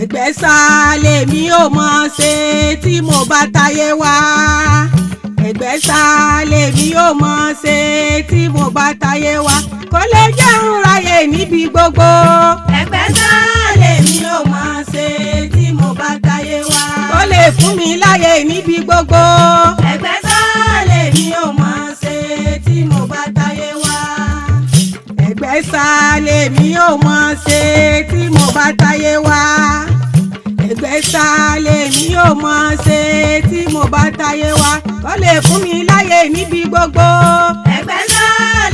Ẹ̀gbẹ́sà lèmi ò mọ̀ ṣe tí mo bá táyé wá. Ẹ̀gbẹ́sà lèmi ò mọ̀ ṣe tí mo bá táyé wá. Kò lè jẹun ráyè níbi gbogbo. Ẹ̀gbẹ́sà lèmi ò mọ̀ ṣe tí mo bá táyé wá. Kò lè fún mi láyè níbi gbogbo. Ẹ̀gbẹ́sà lèmi ò mọ̀ ṣe tí mo bá táyé wá. Ẹ̀gbẹ́sà lèmi ò mọ̀ ṣe tí mo bá táyé wá. Ẹ̀gbẹ́sà lèmi ò mọ̀ ṣe tí mo bá táyé wá. Kó lè fún mi láyè níbi gbogbo. Ẹ̀gbẹ́sà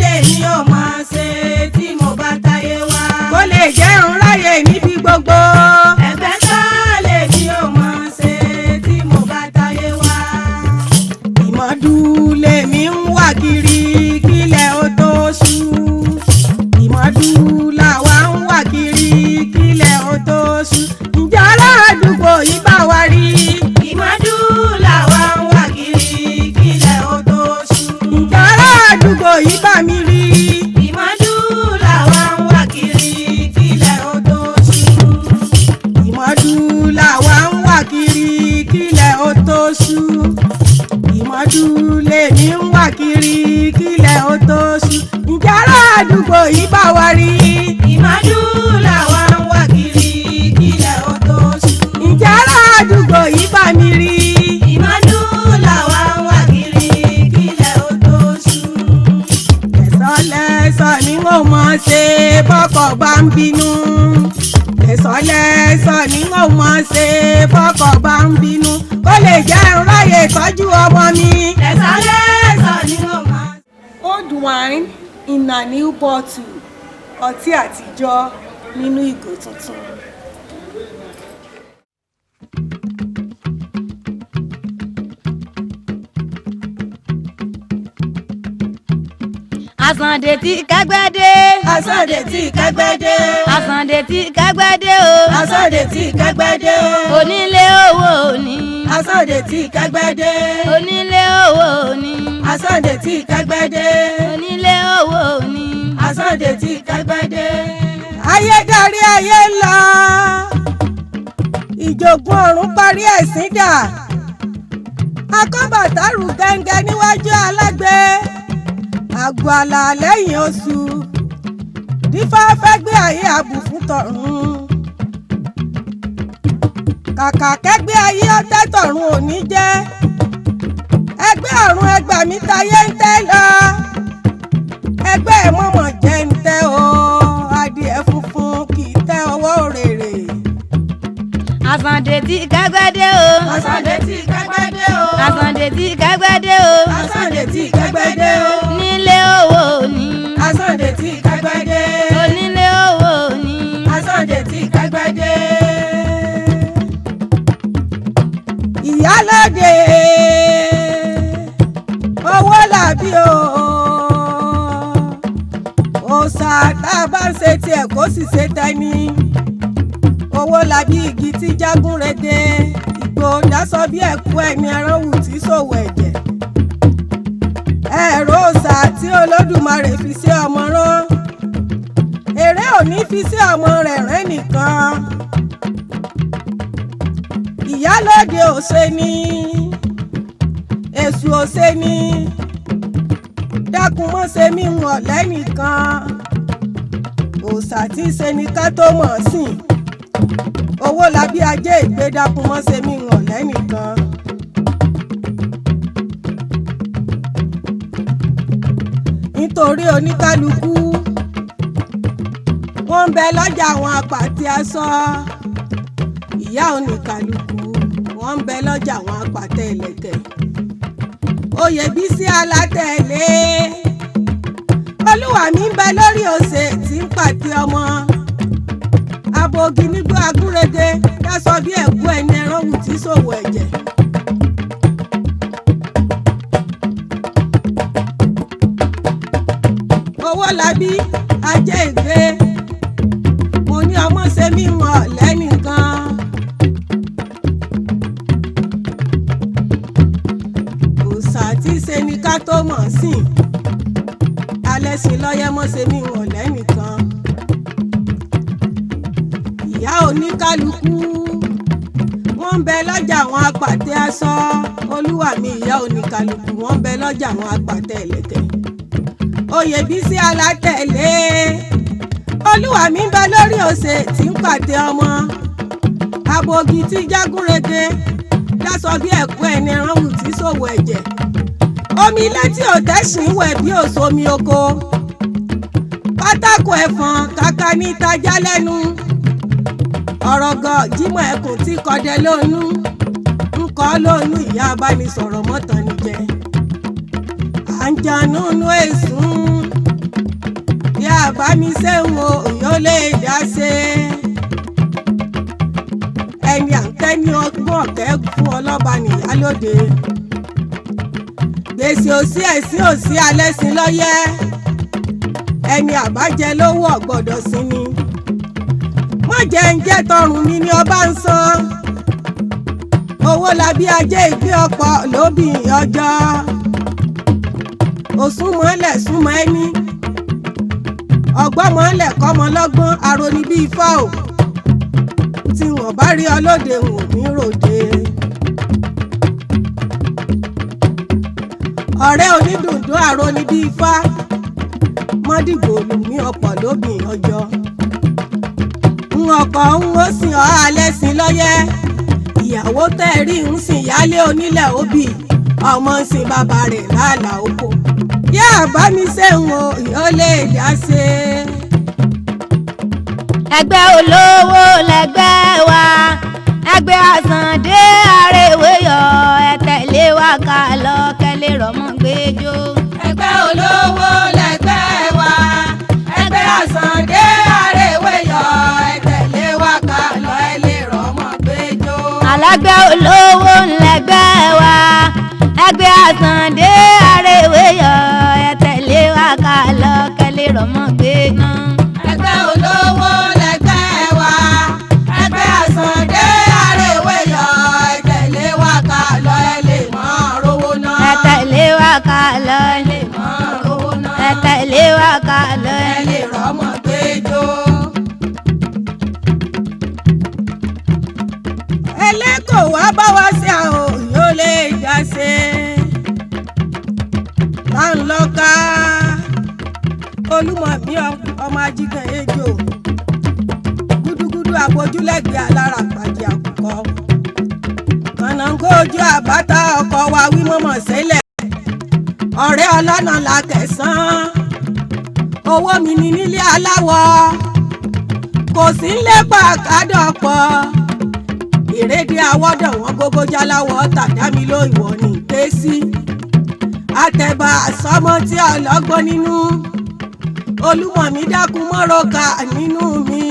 lèmi ò mọ̀ ṣe tí mo bá táyé wá. Kó lè jẹun ráyè níbi gbogbo. Ẹ̀gbẹ́sà lèmi ò mọ̀ ṣe tí mo bá táyé wá. Ìmọ̀dù lèmi ń wá kiri kílẹ̀ ó tó ṣú. Ìmọ̀dù làwa ń wá kiri kílẹ̀ ó tó ṣú. Ǹjẹ́ ará àdúgbò yìí bá wa rí? Ìmọ̀dù làwa ń wá kiri kílẹ̀ ó tó ṣú. Ǹjẹ́ ará àdúgbò yìí bá mi rí? Ìmọ̀dù làwa ń wá kiri kílẹ̀ ó tó ṣú. Ìmọ̀dù làwa ń wá kiri kílẹ̀ ó tó ṣú. Ìmọ̀dù lèmi ń wá kiri kílẹ̀ ó tó ṣú. Ǹjẹ́ ará àdúgbò yìí bá wa rí? Ìmọ̀dù làwa ń wá kiri kílẹ̀ ó tó ṣú. Ǹjẹ́ ará àdúgbò yìí bá mi rí? Ìmọ̀dù làwa ń wá kiri kílẹ̀ ó tó ṣú. Lẹ́sọ̀lẹ́sọ̀ ni mo mọ̀ ṣe bọ́kọ̀ bá ń bínú. Lẹ́sọ̀lẹ́sọ̀ ni mo mọ̀ ṣe bọ́kọ̀ bá ń bínú. Kó lè jẹun ráyè tọ́jú ọmọ mi. Lẹ́sọ̀lẹ́sọ̀ ni mo mọ̀. Old wine in a new bottle. Ọtí àtijọ́ nínú ìgò tuntun. Àsàndé tí kẹ́gbẹ́dé. Àsàndé tí kẹ́gbẹ́dé. Àsàndé tí kẹ́gbẹ́dé o. Àsàndé tí kẹ́gbẹ́dé o. Onílé owó òní. Àsàndé tí kẹ́gbẹ́dé. Onílé owó òní. Àsàndé tí kẹ́gbẹ́dé. Onílé owó òní. Àsàndé tí kẹ́gbẹ́dé. Ayé darí ayé lọ. Ìjògùn ọ̀run parí ẹ̀sìn dà. Akọ́bàtàrù gẹ́ngẹ́ níwájú alágbe. Àgbò àlà lẹ́yìn oṣù. Dífá fẹ́ gbé ayé àbù fún tọ̀run. Kàkà kẹ́gbé ayé ọtẹ́ tọ̀run òní jẹ́. Ẹgbẹ́ ọ̀run ẹgbà mi tayé ń tẹ́ lọ. Ẹgbẹ́ mọ̀mọ̀ jẹ́ ń tẹ́ o. Adìẹ funfun kì í tẹ́ ọwọ́ òrèrè. Àsàndé tí kẹ́gbẹ́dé o. Àsàndé tí kẹ́gbẹ́dé o. Àsàndé tí kẹ́gbẹ́dé o. Àsàndé tí kẹ́gbẹ́dé o. Nílé owó òní. Àsàndé tí kẹ́gbẹ́dé. Onílé owó òní. Àsàndé tí kẹ́gbẹ́dé. Ìyálóde owó làbí o. Òòṣà tá a bá ń ṣe tiẹ̀ kó sì ṣe tẹ́ni. Owó làbí igi tí jágún rede. Ìgbò dasọ bí ẹ̀kú ẹni ẹranwù tí ṣòwò ẹ̀jẹ̀. Ẹ̀rọ òòṣà tí Olódùmarè fi sí ọmọ rán. Èrè ò ní fi sí ọmọ rẹ̀ rẹ́ nìkan. Ìyálóde òṣè ni. Èṣù òṣè ni. Dákun mọ́ ṣe mí wọ̀n lẹ́nìkan. Òòṣà tí ń ṣe ni ká tó mọ̀ sìn. Owó làbí ajé ìgbé dákun mọ́ ṣe mí wọ̀n lẹ́nìkan. Nítorí oníkálukú wọ́n ń bẹ lọ́jà àwọn àpàtì aṣọ. Ìyá oníkálukú wọ́n ń bẹ lọ́jà àwọn àpàtẹ ìlẹ̀kẹ̀. Oyèbísí alátẹ̀lé. Olúwa mi ń bẹ lórí òṣè tí ń pàtẹ ọmọ. Abogi nígbó agúnrege dáṣọ bí ẹ̀kú ẹni ẹranwù tí ṣòwò ẹ̀jẹ̀. Owó làbí ajé ìgbé. Mo ní ọmọ ṣe mí mọ̀ lẹ́nìkan. Òòṣà tí ṣe ni ká tó mọ̀ sìn. Alẹ́ sìn lọ́yẹ́ mọ́ ṣe mí mọ̀ lẹ́nìkan. ìyá oníkálukú. Wọ́n ń bẹ lọ́jà àwọn apàtẹ aṣọ. Olúwa mi ìyá oníkálukú. Wọ́n ń bẹ lọ́jà àwọn apàtẹ ìlẹ̀kẹ̀. Oyèbísí alátẹ̀lé. Olúwa mi ń bẹ lórí òsè tí ń pàtẹ ọmọ. Abogi tí jágúnrege. Dásọ bí ẹ̀kú ẹni ránwù tí ṣòwò ẹ̀jẹ̀. Omi ilé tí ò tẹ́sìn wẹ̀ bí òṣomi oko. Pátákó ẹ̀fọn kàkà ní ìtajà lẹ́nu. Ọ̀rọ̀gọ̀ jímọ̀ ẹkùn tí kọdẹ lónú. Ńkọ́ lónú ìyá abánisọ̀rọ̀ mọ́tàn ní jẹ. Àǹjànúnú èsùn. Ìyá àbámisẹ́hùn òyò lè dá ṣe. Ẹni àǹkẹ́ ní ọgbọ́n ọ̀kẹ́ fún ọlọ́ba nìyálóde. Gbèsè òsí ẹ̀sìn òsí alẹ́ sí lọ́yẹ́. Ẹni àbájẹ lówó ọ̀gbọ́dọ̀ sí ni. Má jẹ́ ń jẹ́ tọrùn mi ni ọba ń san. Owó labí ajé ìgbé ọ̀pọ̀ lóbì ọjọ́. Òsúnmọ́lẹ̀ súnmọ́ ẹni. Ọgbọ́mọlẹ̀ kọ́mọ lọ́gbọ́n aroni bí ifá o. Tí wọ́n bá rí ọlọ́dẹ wò ní ròde. Ọ̀rẹ́ onídùndún aroni bí ifá. Mọ́dìgbò olùmí ọ̀pọ̀ lóbì ọjọ́. Ọkọ̀ ń ó sìn ọ́ alẹ́ sí lọ́yẹ́. Ìyàwó tẹ̀rí ń sìn yálé onílẹ̀ òbí. Ọmọ ń sin bàbá rẹ̀ lálà oko. Yá àbámisẹ́hùn o yóò lè dá ṣe. Ẹgbẹ́ olówó lẹgbẹ́ wa. Ẹgbẹ́ àsàndé àrèwé yọ. Ẹ tẹ̀lé wa ká lọ kẹ́lẹ́ rọ̀mọ́ gbẹ́jọ́. Ẹgbẹ́ olówó lẹgbẹ́ wa. Ẹgbẹ́ àsàndé àrèwé yọ. Ẹ tẹ̀lé wa ká lọ ẹ lè rọ̀mọ́ gbẹ́jọ́. Alágbẹ́ olówó lẹgbẹ́ wa. Ẹgbẹ́ àsàndé àrèwé yọ. Ẹ tẹ̀lé wa ká lọ kẹ́lẹ́ rọ̀mọ́ gbẹ́jọ́. Ẹgbẹ́ olówó lẹgbẹ́ wa. Ẹgbẹ́ àsàndé àrèwé yọ. Ẹ tẹ̀lé wa ká lọ ẹ lè mọ́ rówó náà. Ẹ tẹ̀lé wa ká lọ ẹ lè mọ́ rówó náà. ẹ tẹ̀lé wa ká lọ ẹ lè rọ́mọ gbẹ́jọ́. Ẹlẹ́kọ̀ wá bá wá sí àwọn yóò lè dá ṣe. Bá ń lọ ká Olúmọ̀mí ọmọ ajígan ejò. Gúdúgúdú àbójúlẹ̀gbẹ́ alára pàdé àkùkọ. Kànáńgó ojú àbáta ọkọ̀ wa wí mọ́mọ́ sílẹ̀. Ọ̀rẹ́ ọlọ́nà la kẹsàn-án. Owó mi ní nílé aláwọ̀. Kò sí ń lépa àkádọ́pọ̀. Ìrédé àwọ̀dọ̀ wọn gógó jáláwọ̀ tàdámi ló ìwọ̀ ní ké sí. Àtẹ̀bà àsọmọ tí ọlọ́gbọ́n nínú. Olúmọ̀mí dákun mọ́rọ̀ká nínú mi.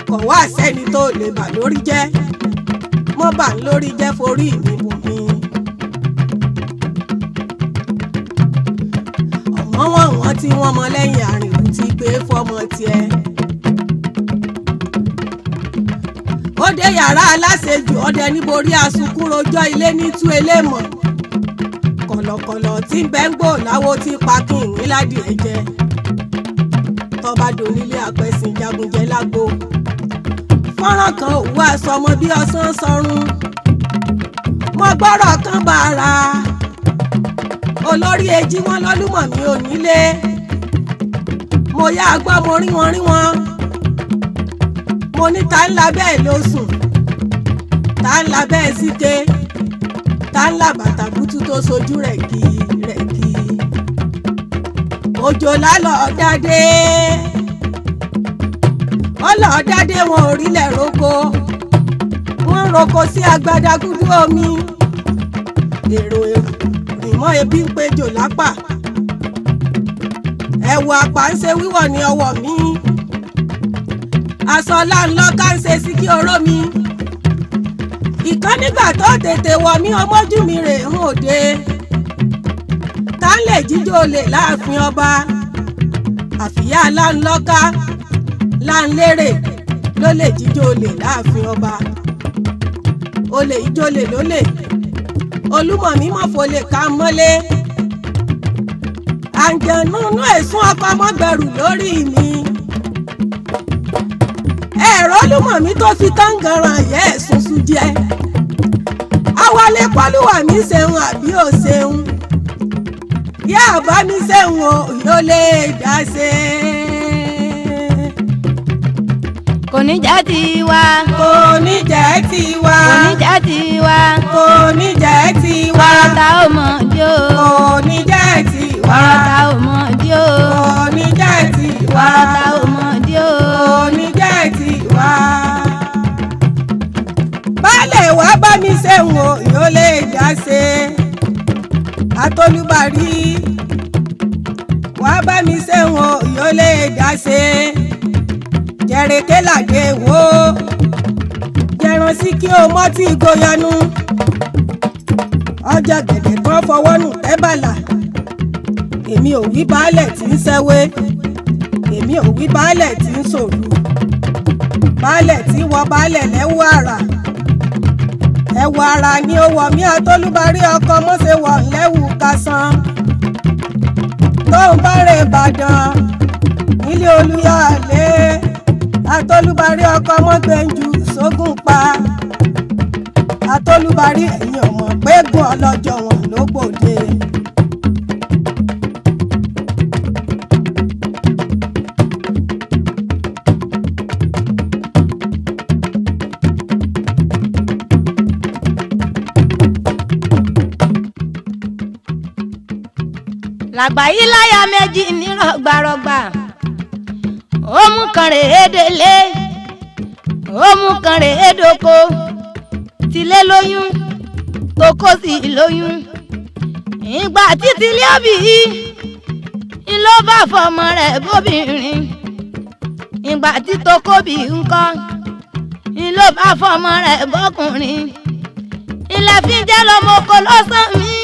Kò wá sẹ́ni tó lè bà lórí jẹ́. Mọ́ bà ń lórí jẹ́ forí mi bù mí. Wọ́n tí wọ́n mọ lẹ́yìn àrìnwó ti gbé fọ́mọ tiẹ̀. Ó dé yàrá aláṣejù ọdẹ níborí asunkún rojọ́ ilé nítú elémọ̀. Kọ̀lọ̀kọ̀lọ̀ tí ń bẹ́ ń gbò láwo tí pa kí ìwé ládìẹ jẹ. Tọ́ba donílé apẹ̀sìn jagunjẹ lágbo. Fọ́nrán kan òwú àsọmọ bí ọsán sọrun. Mo gbọ́rọ̀ kan bàrà. Olórí èjì wọn lọ́lúmọ̀mí ò nílé. Mo yá gbọ́ mo rí wọn. Mo ní ta ńlá bẹ́ẹ̀ ló sùn. Ta ńlá bẹ́ẹ̀ síke. Ta ńlá bàtà bútú tó sojú rẹ̀ kì. Òjò lálọ́ dádé. Ọlọ́ọ̀dádé wọn ò rílẹ̀ roko. Wọ́n roko sí agbadagudu omi. Èrò ìmọ̀ ebi ń péjò lápá. Ẹ̀wù àpá ń ṣe wíwọ̀ ní ọwọ́ mi. Aṣọ láńlọ́ká ń ṣe sí kí oró mi. Ìkan nígbà tó tètè wọ̀ mí ọmọjú mi rè ń òde. Tá ń lè jíjó olè láàfin ọba. Àfìyá láńlọ́ká láńlérè ló lè jíjó olè láàfin ọba. Olè ìjólè lólè. Olúmọ̀mí mọ̀fọ́lẹ̀ ká mọ́lé. Àǹjẹ̀núnú ẹ̀sùn ọkọ̀ ọmọgbẹ̀rù lórí mi. ẹ̀rọ lúmọ̀ mi tó fi táǹgàràn yẹ́ ẹ̀sùnsù jẹ awalẹ̀ pọ́lúwà mi ṣeun àbí ò ṣeun yá àbá mi ṣeun o yóò lè dá ṣe. kò ní jẹ́ tiwa. kò ní jẹ́ tiwa. kò ní jẹ́ tiwa. kò ní jẹ́ tiwa. wàràtà ò mọ̀ jó. kò ní jẹ́ tiwa. wàràtà ò mọ̀ jó. kò ní jẹ́ tiwa. wàràtà ò mọ̀ jó. kò ní jẹ́ tiwa. baálẹ̀ wá bá mi ṣeun o yóò lè dá ṣe. atolúbarí wá bá mi ṣeun o yóò lè dá ṣe. jẹ̀rẹ̀kẹ́ làdé wo jẹran sí kí o mọ́ tí goyanu ọjà gẹ̀dẹ̀ kan fọwọ́ nù tẹ́bàlà èmi ò wí baálẹ̀ tí ń ṣẹ́wé èmi ò wí baálẹ̀ tí ń sòrú baálẹ̀ tí wọ baálẹ̀ lẹ́wọ́ àrà ẹ̀wọ̀ àrà ni ó wọ̀ mí atolúbarí ọkọ mọ́sẹ̀ wọ̀ lẹ́wù kásán tó ń bára Ìbàdàn nílé Olúyọ̀lé atolúbarí ọkọ mọ́gbẹ́njú sógun pa atolúbarí ẹ̀yìn ọmọ pégun ọlọ́jọ́ wọn ló gbòde. làgbàyí láyà méjì nírọ̀gbàrọ̀gbà ó mú kan rèé délé ó mú kan rèé dóko tilé lóyún tókó sì lóyún ìgbà títí ilé òbí ló bá fọmọ rẹ̀ bóbìnrin ìgbà tí tókó bí ńkọ́ ló bá fọmọ rẹ̀ bọ́kùnrin ilẹ̀ fi jẹ́ lọ́mọ oko ló sàn mí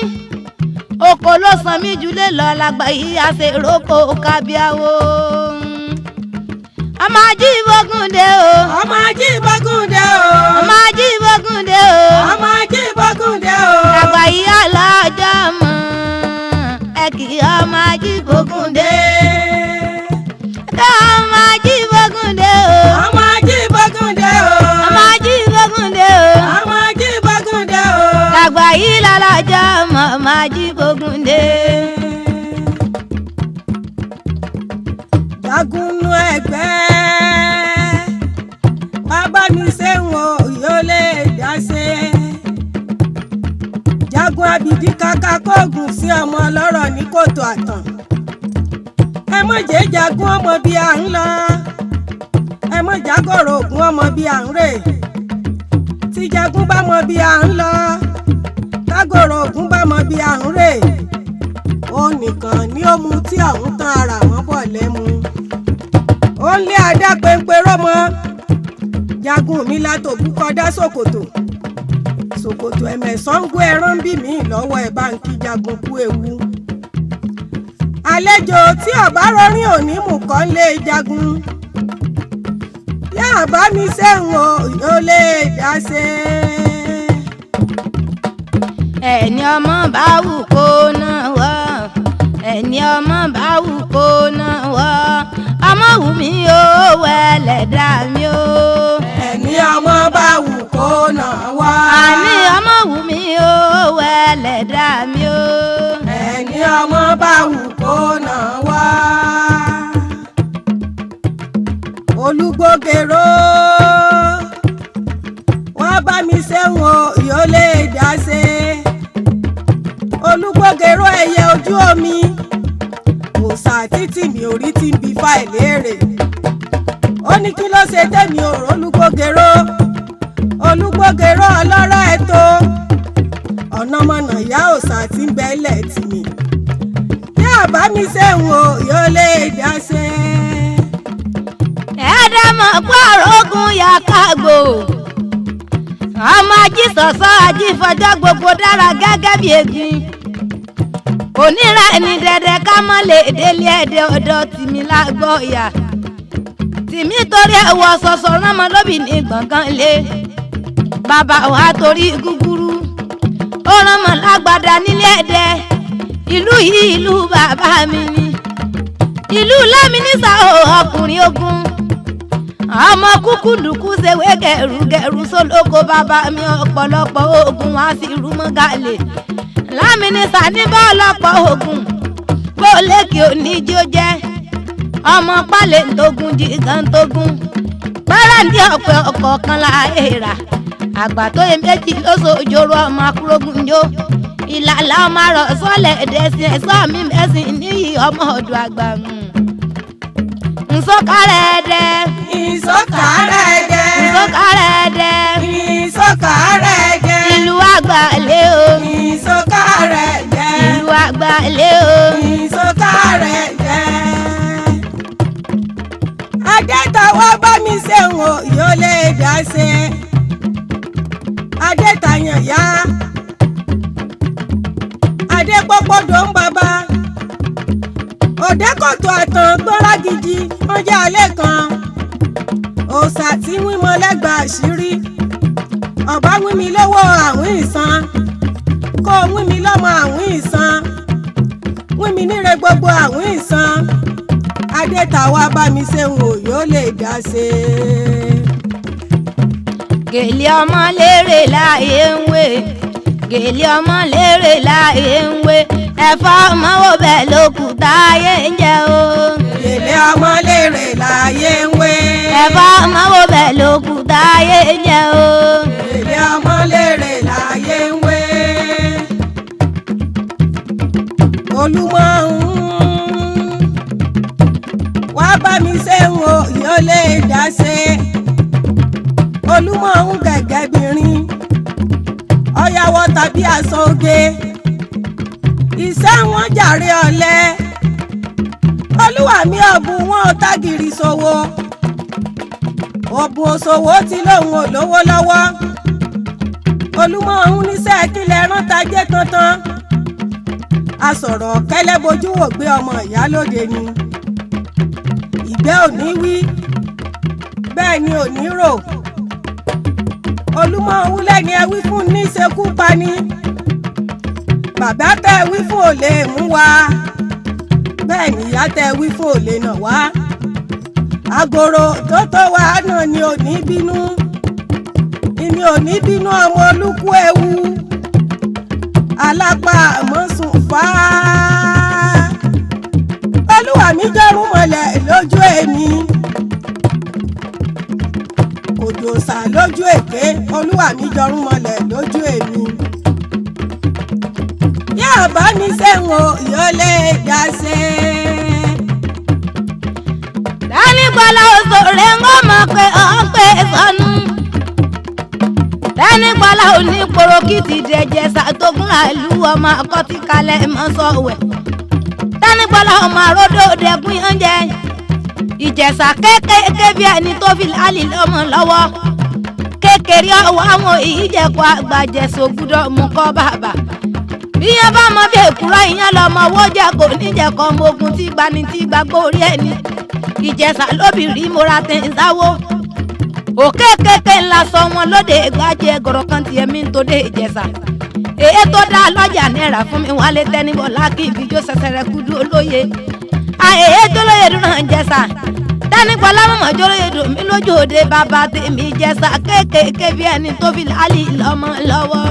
oko ló sàn mí jùlé lọ làgbàyí àṣèròkò kábíàwó. ọmọ Ajíbógúndé o. ọmọ Ajíbógúndé o. ọmọ Ajíbógúndé o. ọmọ Ajíbógúndé o. làgbàyí alájọ mọ ẹ kì í ọmọ Ajíbógúndé. ọmọ Ajíbógúndé o. ọmọ Ajíbógúndé o. ọmọ Ajíbógúndé o. ọmọ Ajíbógúndé o. làgbàyí lálájọ mọ ọmọ Ajíbógúndé. jagunnu Ẹ̀gbẹ́ bàbá mi ṣéwọn yóò lè dá ṣe. jagun abìdí kàkà kóògùn sí ọmọ ọlọ́rọ̀ ní kòtò àtàn. ẹ mọ̀ jẹ́ jagun ọmọ bí à ń lọ ẹ mọ̀ jágọ̀rọ̀ ògùn ọmọ bí à ń rè. tí jagun bá mọ bí à ń lọ tágọ̀rọ̀ ògùn bá mọ bí à ń rè. ó nìkan ni ó mu tí ọ̀hún tán ara wọn bọ̀ lẹ́mu. ó ń lé adá péńpé rọ́mọ jagun mi látòbú kọdá ṣòkòtò ṣòkòtò ẹ̀mẹ̀sán ń gbé ẹran bí mi lọ́wọ́ ẹ̀ bá ń kí jagun kú ewu. àlejò tí ọ̀bá rọrin òní mú kọ́ ń lé jagun yáà bá mi ṣéwọn yóò lè dá ṣe. ẹni ọmọ bá wù kó náà wọ ẹni ọmọ bá wù kó náà wọ ọmọ wù mí ó wẹlẹdà mi ó. ẹni ọmọ bá wù kó náà wọ. àní ọmọ wù mí ó wẹlẹdà mi ó. ẹni ọmọ bá wù kó náà wọ. olúgbògèrò wọ́n bá mi ṣéwọn yóò lè dá ṣe. olúgbògèrò ẹyẹ ojú omi òòṣà títì mi ò rí tí ń bi fa ìlérè. ó ní kí ló ṣe tẹ́mi òrò olúgbògèrò ọlọ́rọ̀ ẹ̀tọ́ ọ̀nà mọ̀nà ìyá òòṣà tí ń bẹ́lẹ̀ tì mí. bí àbá mi ṣéwọn yóò lè dá ṣe. ẹ̀ẹ́dẹ́mọ̀ pààrọ̀ ogun yà kágbó ọmọ ajísọ̀sọ́ ajífọjọ́ gbogbo dára gẹ́gẹ́ bí egbin onírà ẹni dẹ̀dẹ̀ ká mọ́ lè délé ẹ̀dẹ̀ ọ̀dọ̀ tìmí lágbọ́ ìyá tìmí torí ẹ̀wọ̀ sọ̀sọ̀ ránmọ lóbì ní gbọ̀ngàn lé bàbá wa torí gúgúrú ó ránmọ lágbádá nílé ẹ̀dẹ̀ ìlú yìí ìlú bàbá mi ni ìlú lẹ́mi nísà ọkùnrin ogun ọmọ kúkú dùkú ṣèwé gẹ̀rùgẹ̀rù sólókò bàbá mi ọ̀pọ̀lọpọ̀ oògùn wá sí rúmọ́gàlè lámínísà ní bá ọlọ́pọ̀ oògùn bó lékè oníjí ó jẹ́ ọmọ pálẹ̀ tógun jìgàn tógun pẹ́rẹ́ ní ọ̀pẹ ọ̀kọ̀ọ̀kan láàyèrà àgbà tó yẹ méjì lóṣòjòrò ọmọ akúrógún yó ìlàlà ọmọ rọ̀ sọ́lẹ̀ ẹ̀dẹ̀sìn ẹ̀sọ́ mi mẹ́sìn níyì ọmọ ọ̀dọ̀ àgbà nsọ́kàrẹ́dẹ́ ìsọ̀kàrẹ́dẹ́ nsọ́kàrẹ́dẹ́ ìsọ̀kàrẹ́dẹ́ ìlú àgbàlẹ̀ o ìsọ̀kàrẹ́dẹ́ ìlú àgbàlẹ̀ o ìsọ̀kàrẹ́dẹ́. Adétawọ́ bá mi ṣe ń wò yóò lè dá ṣe Adétayàn yá Adépọ́pọ́dọ̀ ń bàbá òdẹ́kọ̀tọ̀ àtàn gbọ́rá gidi wọ́n jẹ́ alẹ́ kan òòṣà tí wímọ lẹ́gbà àṣírí ọ̀bá wími lọ́wọ́ àwìn ìsan kó wími lọ́mọ àwìn ìsan wími níre gbogbo àwìn ìsan Adétawọ́ bá mi ṣe ń wò yóò lè dá ṣe. gèlè ọmọ lérè láàyè ń wé gèlè ọmọ lérè láàyè ń wé ẹ̀fọ́ ọmọ wo bẹ́ẹ̀ ló kù táyé ń jẹ o. Gèlè ọmọ lérè láàyè ń wé. ẹ̀fọ́ ọmọ wo bẹ́ẹ̀ ló kù táyé ń jẹ o. Gèlè ọmọ lérè láàyè ń wé. Olúmọ wá bá mi ṣe ń wò yóò lè dá ṣe. Olúmọ gẹ́gẹ́ bìnrin ọ̀yàwó tàbí aṣọ oge iṣẹ́ wọn jàre ọ̀lẹ Olúwa mi ọ̀bùn wọn ò tágìrì ṣòwò ọ̀bùn òṣòwò tí lòun ò lówó lọ́wọ́ Olúmọ níṣẹ́ kílẹ̀ rántajé tantan asọ̀rọ̀ kẹ́lẹ́ bojú wò gbé ọmọ ìyálóde ni ìgbẹ́ òní wí bẹ́ẹ̀ ni òní rò Olúmọ lẹ́ni ẹ wí fún ní ṣekú pani bàbá tẹ́ wí fún ò lè mú wa bẹ́ẹ̀ nìyá tẹ́ wí fún ò lè nà wá àgòrò tó tó wá náà ni ò ní bínú ìní ò ní bínú ọmọ olúkú ewu alápá mọ́sùn fá Olúwa mi jọrún mọ́lẹ̀ lójú èmi òjòsà lójú èké Olúwa mi jọrún mọ́lẹ̀ lójú èmi yóò bá mi ṣe ń wò yóò lè dá ṣe. Dánígbọ́lá òṣòrè ń mọ̀ pé ọ̀ ń pè sọnù Dánígbọ́lá òní porokìtì dẹ̀jẹ̀ ṣàtògùn àìlú ọmọ akọ́tìkalẹ̀ mọ́sọ̀wẹ̀ Dánígbọ́lá ọmọ àròdò dẹ̀kun oúnjẹ Ìjẹ̀ṣà kékeré bí ẹni tó fi láàlì lọ́mọ lọ́wọ́ kékeré ọwọ́ àwọn ìjẹ̀kọ́ àgbàjẹ̀sọ̀ gbúdọ̀ mú kọ́ bàbá bí yẹn bá mọ bí èkúrọ́ ìyẹn lọ́mọ owó jẹ́ kò níjẹ̀kọ́ ọmọ ogun tí gbani tí gbàgbó orí ẹni Ìjẹ̀ṣà lóbìnrin mora tẹ̀ ń sáwó òkè kékeré ńlá sọ wọn lóde ìgbàjẹ́ gọ̀rọ̀ kan tiẹ̀ mí ń tó dé Ìjẹ̀ṣà èyí tó dá lọ́jà náírà fún mi wálé tẹ́nibọ̀ lákì ìbíjó ṣẹṣẹrẹ kúdú olóye àyèyé jólóye dùn náà Ìjẹ̀ṣà Dánígbọ́lá mọ̀mọ́ jólóye dùn mí lójú òde bàbá tèmi Ìjẹ̀ṣà kékeré bí ẹni tó fi láàlì lọ́mọ lọ́wọ́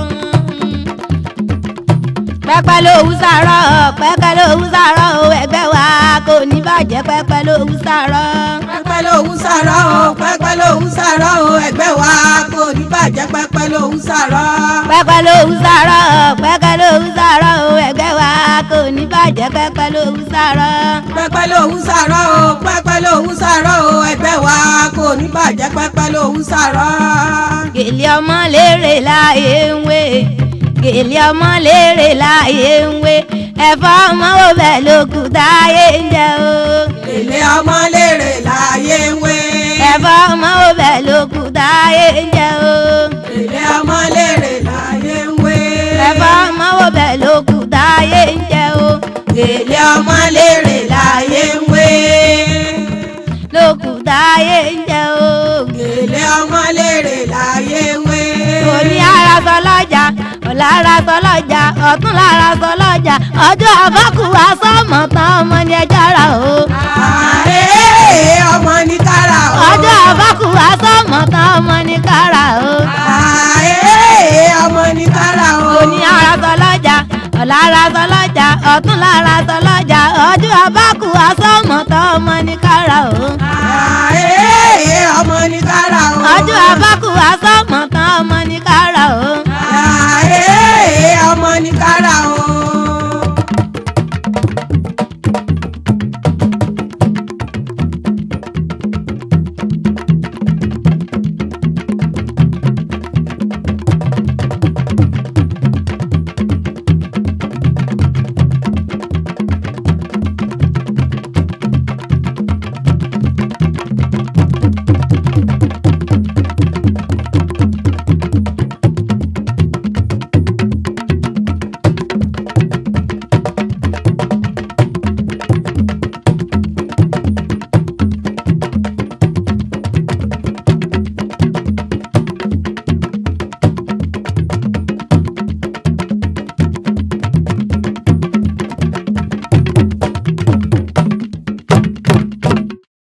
pẹ́pẹ́ lówú sàárọ̀ pẹ́pẹ́ lówú sàárọ̀ o ẹgbẹ́ wa kò ní bàjẹ́ pẹ́pẹ́ lówú sàárọ̀. pẹ́pẹ́ lówú sàárọ̀ o pẹ́pẹ́ lówú sàárọ̀ o ẹgbẹ́ wa kò ní bàjẹ́ pẹ́pẹ́ lówú sàárọ̀. pẹ́pẹ́ lówú sàárọ̀ pẹ́pẹ́ lówú sàárọ̀ o ẹgbẹ́ wa kò ní bàjẹ́ pẹ́pẹ́ lówú sàárọ̀. pẹ́pẹ́ lówú sàárọ̀ o pẹ́pẹ́ lówú sàárọ̀ o ẹgbẹ́ wa kò ní bàjẹ́ pẹ́pẹ́ lówú sàárọ̀. Gèlè ọmọ lérè láàyè ń wé gèlè ọmọ lérè láàyè ń wé ẹ̀fọ́ ọmọ wo bẹ́ẹ̀ ló kù táyé ń jẹ o. Gèlè ọmọ lérè láàyè ń wé ẹ̀fọ́ ọmọ wo bẹ́ẹ̀ ló kù táyé ń jẹ o. Gèlè ọmọ lérè láàyè ń wé ẹ̀fọ́ ọmọ wo bẹ́ẹ̀ ló kù táyé ń jẹ o. Gèlè ọmọ lérè láàyè ń wé ló kù táyé ń jẹ o. Gèlè ọmọ lérè láàyè ń wé òní ara sọ lọ́jà ọ̀la ara sọ lọ́jà ọ̀tún lára sọ lọ́jà ọjọ́ àbákù asọ́mọ̀ tán ọmọ ní ẹja ra o. ọmọ ní kára o. ọjọ́ àbákù ọmọ ní kára o. ọmọ ní kára o. òní ara sọ lọ́jà ọ̀la ara sọ lọ́jà ọ̀tún lára sọ lọ́jà ọjọ́ abákù asọ́mọ̀tọ́ ọmọ ní kára o.